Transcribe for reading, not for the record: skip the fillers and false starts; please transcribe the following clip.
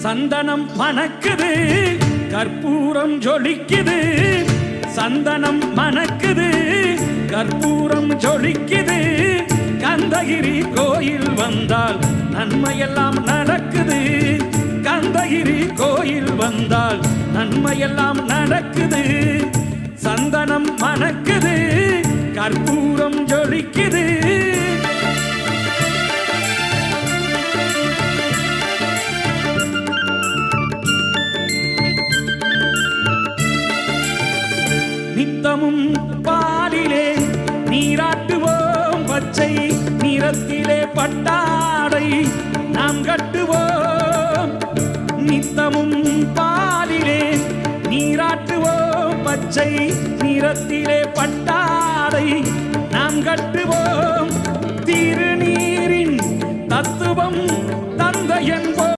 சந்தனம் மணக்குது, கற்பூரம் ஜொலிக்குது. சந்தனம் மணக்குது, கற்பூரம் ஜொலிக்குது. கந்தகிரி கோயில் வந்தால் நன்மையெல்லாம் நடக்குது. கந்தகிரி கோயில் வந்தால் நன்மையெல்லாம் நடக்குது. சந்தனம் மணக்குது, கற்பூரம் ஜொலிக்குது. நித்தமும் பாலிலே நீராட்டுவோம், பச்சை நிறத்திலே பட்டாடை நாம் கட்டுவோம். நித்தமும் பாலிலே நீராட்டுவோம், பச்சை நிறத்திலே பட்டாடை நாம் கட்டுவோம். திருநீரின் தத்துவம் தந்தை என்போம்.